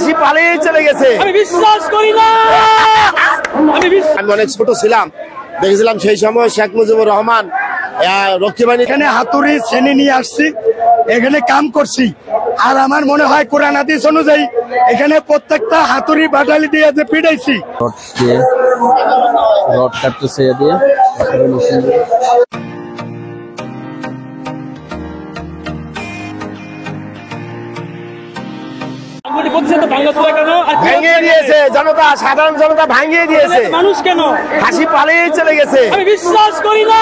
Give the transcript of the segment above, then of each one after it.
ফাঁসি পালিয়ে চলে গেছে। আমি বিশ্বাস করি না। আমি অনেক ছোট ছিলাম, দেখেছিলাম সেই সময় শেখ মুজিবুর রহমান রক্ষী বাহিনী এখানে হাতুড়ি শ্রেণী নিয়ে আসছি, এখানে কাম করছি। আর আমার মনে হয় কোরআন হাদিস অনুযায়ী এখানে প্রত্যেকটা হাতুড়ি বাটালি দিয়ে যে পিটাইছি। রড কাটতেছে দিয়ে ভেঙে দিয়েছে জনতা, সাধারণ জনতা ভাঙিয়ে দিয়েছে। মানুষ কেন ফাঁসি পালিয়ে চলে গেছে। আমি বিশ্বাস করি না।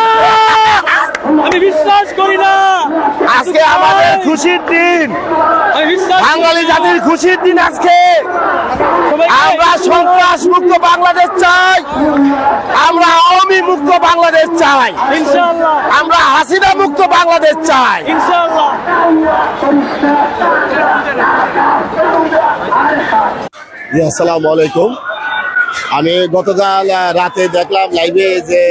আমি বিশ্বাস করি না। আজকে আমাদের খুশির দিন, বাঙালি জাতির খুশির দিন আজকে। আমরা সন্ত্রাস মুক্ত বাংলাদেশ চাই, আমরা আওয়ামী মুক্ত বাংলাদেশ চাই, ইনশাআল্লাহ আমরা হাসিনা মুক্ত বাংলাদেশ চাই, ইনশাআল্লাহ। আসসালামু আলাইকুম। আমি গতকাল রাতে দেখলাম লাইভে যে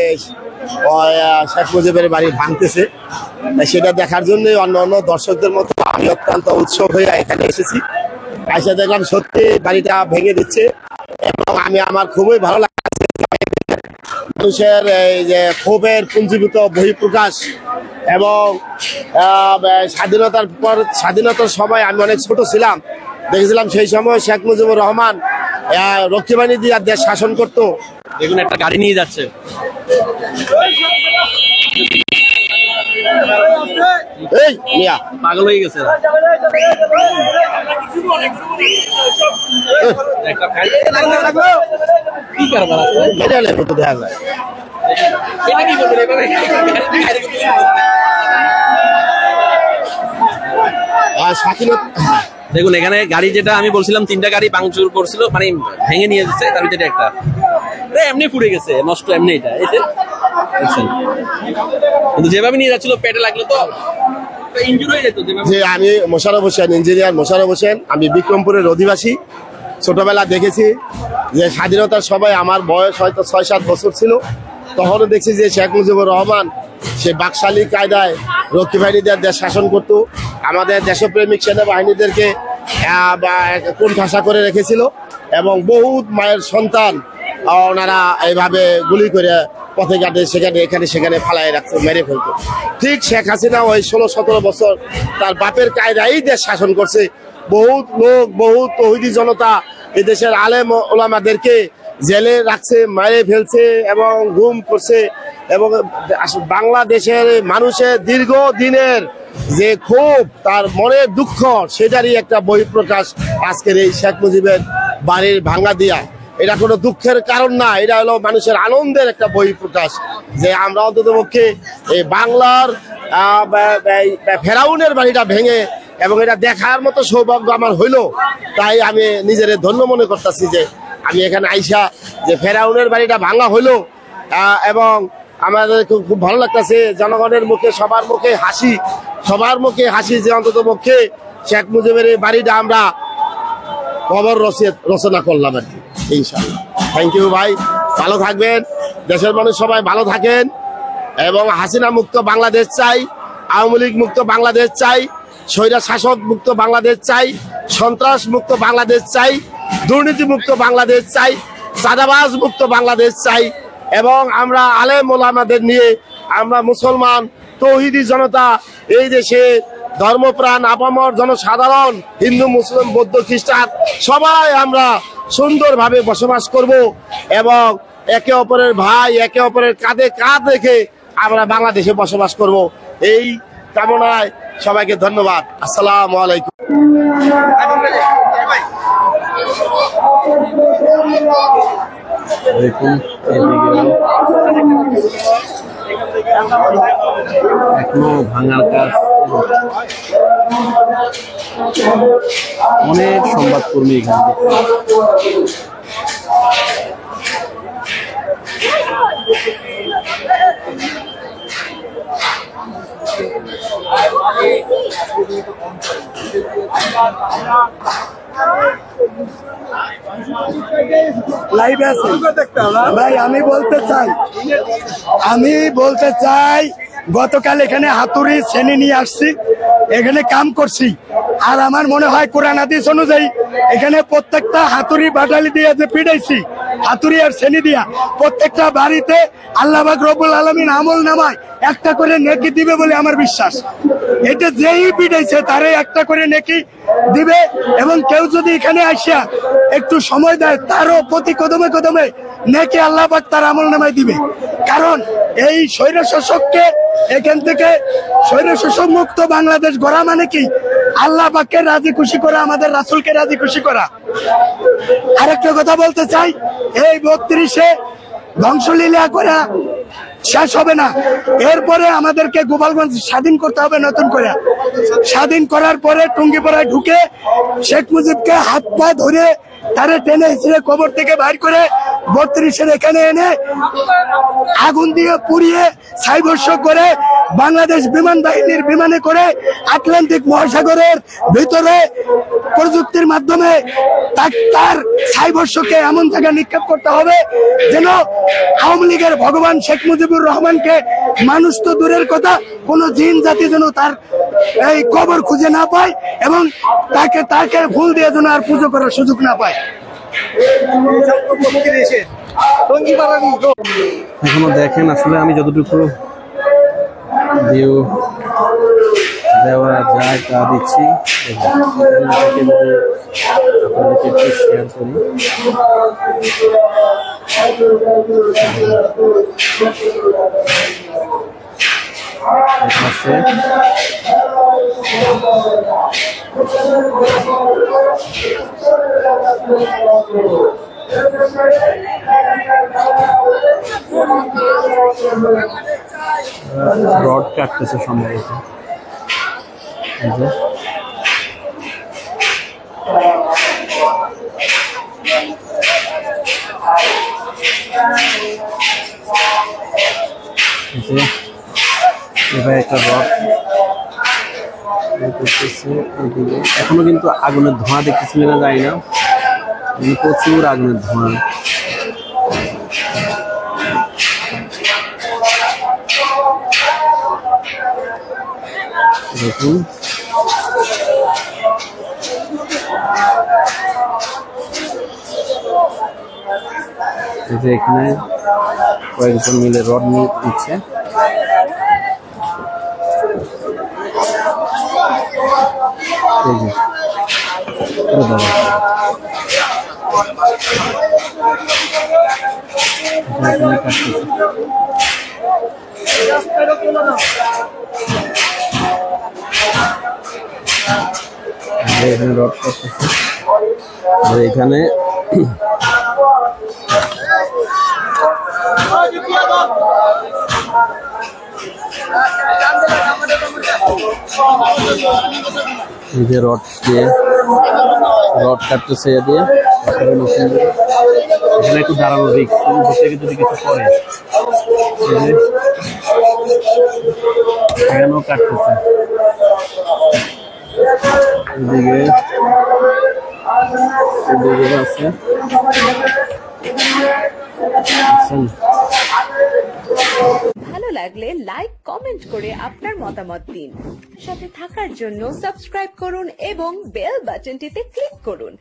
শেখ মুজিবের বাড়ি ভাঙতেছে, সেটা দেখার জন্য অন্য অন্য দর্শকদের মতো আমি অত্যন্ত উৎসুক হয়ে এখানে এসেছি। এসে দেখলাম সত্যি বাড়িটা ভেঙে দিচ্ছে এবং আমার খুবই ভালো লাগছে। মানুষের এই যে ক্ষোভের পুঞ্জীভূত বহিঃপ্রকাশ এবং স্বাধীনতার সময় আমি অনেক ছোট ছিলাম, দেখেছিলাম সেই সময় শেখ মুজিবুর রহমান রক্ষী বাহিনী দিয়ে দেশ শাসন করতো। দেখুন একটা গাড়ি নিয়ে যাচ্ছে। এই মিয়া পাগল হয়ে গেছে। কি কারবার আছে? মেডালের মতো দেখা যায়। এটা কি বলবেন এভাবে? দেখুন এখানে গাড়ি যেটা আমি বলছিলাম 3টা গাড়ি ভাঙচুর করছিল, মানে ভেঙে নিয়ে যাচ্ছে, তার ভিতরে একটা এমনি পুড়ে গেছে, নষ্ট এমনি। এটা এই যে দেখছেন, কিন্তু যেভাবে নিয়ে যাচ্ছিল পেটে লাগলো তো ইনজুরি হয়ে যেত। যে আমি মোশাররফ হোসেন, ইঞ্জিনিয়ার মোশাররফ হোসেন, আমি বিক্রমপুরের অধিবাসী। ছোটবেলা দেখেছি যে স্বাধীনতার সময় আমার বয়স হয়তো 6-7 বছর ছিল, তখনও দেখছি যে শেখ মুজিবুর রহমান সে বাকশালী কায়দায় রক্ষী বাহিনীদের দেশ শাসন করতো, আমাদের দেশপ্রেমিক সেনাবাহিনীদেরকে কোণঠাসা করে রেখেছিল এবং বহুত মায়ের সন্তান ওনারা এইভাবে গুলি করে পথে ঘাটে সেখানে ফালাই রাখতো, মেরে ফেলতো। ঠিক শেখ হাসিনা ওই 16-17 বছর তার বাপের কায়দায় দেশ শাসন করছে। বহুত লোক, বহুত তৌহিদি জনতা এই দেশের আলেম ওলামাদেরকে জেলে রাখছে, মেরে ফেলছে এবং গুম করছে। এবং বাংলাদেশের মানুষের দীর্ঘ দিনের যে ক্ষোভ, তার মনের দুঃখ, সেটারই একটা বহিঃপ্রকাশ আজকের এই শেখ মুজিবের বাড়ির ভাঙা দিয়া। এটা কোনো দুঃখের কারণ না, এটা হলো মানুষের আনন্দের একটা বহিঃপ্রকাশ যে আমরা অন্ততপক্ষে এই বাংলার ফেরাউনের বাড়িটা ভেঙে এবং এটা দেখার মতো সৌভাগ্য আমার হইলো। তাই আমি নিজের ধন্য মনে করতেছি যে আমি এখানে আইসা যে ফেরাউনের বাড়িটা ভাঙা হইলো এবং আমাদের খুব ভালো লাগতেছে। জনগণের মুখে, সবার মুখে হাসি যে অন্তত পক্ষে শেখ মুজিবের এই বাড়িটা আমরা কবর রচনা করলাম আর কি, ইনশাআল্লাহ। থ্যাংক ইউ ভাই, ভালো থাকবেন, দেশের মানুষ সবাই ভালো থাকেন এবং হাসিনা মুক্ত বাংলাদেশ চাই, আওয়ামী লীগ মুক্ত বাংলাদেশ চাই, স্বৈরা শাসক মুক্ত বাংলাদেশ চাই, সন্ত্রাস মুক্ত বাংলাদেশ চাই, দুর্নীতি মুক্ত বাংলাদেশ চাই, চাঁদাবাজ মুক্ত বাংলাদেশ চাই এবং আমরা আলেম ওলামাদের নিয়ে আমরা মুসলমান তৌহিদি জনতা এই দেশে ধর্মপ্রাণ আপামর জনসাধারণ, হিন্দু, মুসলিম, বৌদ্ধ, খ্রিস্টান সবাই আমরা সুন্দরভাবে বসবাস করব এবং একে অপরের ভাই, একে অপরের কাঁধে কাঁধ রেখে আমরা বাংলাদেশে বসবাস করব। এই কামনায় সবাইকে ধন্যবাদ। আসসালামু আলাইকুম। দেখুন এখনো ভাঙার কাজ, অনেক সংবাদকর্মী এখানে। লাইভ আছে ভাই। আমি বলতে চাই গতকাল এখানে হাতুড়ি শ্রেণী নিয়ে আসছি, এখানে কাম করছি। আর আমার মনে হয় কোরআন হাদিস অনুযায়ী এখানে প্রত্যেকটা হাতুড়ি বাটালি দিয়ে যে পিটাইছি, হাতুড়ি আর শ্রেণী দিয়া প্রত্যেকটা বাড়িতে আল্লাহ পাক রব্বুল আলামিন আমল নামায় একটা করে নেকি দিবে বলে আমার বিশ্বাস। এটা যেই পিটাইছে তারে একটা করে নেকি দিবে, এবং কেউ যদি এখানে আসিয়া একটু সময় দেয় তারও প্রতি কদমে কদমে নেকি আল্লাহ পাক তার আমল নামায় দিবে। কারণ এই স্বৈর শাসককে এখান থেকে স্বৈর শাসক মুক্ত বাংলাদেশ গড়া মানে কি আল্লাহ পাককে রাজি খুশি করা, আমাদের রাসূলকে রাজি খুশি করা। আরেকটা কথা বলতে চাই, এই 32-এ ধ্বংসলীলা করা শেষ হবে না। এরপরে আমাদেরকে গোপালগঞ্জ স্বাধীন করতে হবে নতুন করে। স্বাধীন করার পরে টুঙ্গিপাড়ায় ঢুকে শেখ মুজিবকে হাত পা ধরে তারে টেনে হিসেবে কবর থেকে বাইর করে 32-এর এখানে এনে আগুন দিয়ে পুড়িয়ে ছাইবর্ষ করে বাংলাদেশ বিমান বাহিনীর বিমানে করে আটলান্টিক মহাসাগরের ভিতরে প্রযুক্তির মাধ্যমে তার ছাইবর্ষকে এমন জায়গায় নিক্ষেপ করতে হবে যেন আওয়ামী লীগের ভগবান শেখ মুজিবুর রহমানকে মানুষ তো দূরের কথা, কোন জিন জাতি যেন তার এই কবর খুঁজে না পায় এবং তাকে ফুল দিয়ে যেন আর পুজো করার সুযোগ না পায়। এখনো দেখেন আসলে আমি যতটুকু ভিউ দেওয়া যায় তা দিচ্ছি। আপনাদেরকে একটু শেয়ার করি। আছে রড কাটতেছে সম্ভবত। এবার একটা রড করতেছে এদিকে। এখনো কিন্তু আগুনের ধোঁয়া দেখতেছি না, যায় না, প্রচুর আগুনের ধোঁয়া। দেখুন এই যে এখানে কয়েকজন মিলে রড নিয়ে দিচ্ছে। এই যে এখানে কাটতেছে। এখানে রড করতেছে আর এখানে এই যে রড দিয়ে রড কাটতেছে দিয়ে এখানে একটু দাঁড়ানো রিস্ক, উপর থেকে যদি কিছু করে এখানেও কাটতেছে। এদিকে আছে ভালো লাগলে লাইক কমেন্ট করে আপনার মতামত দিন। সাথে থাকার জন্য সাবস্ক্রাইব করুন এবং বেল বাটনটিতে ক্লিক করুন।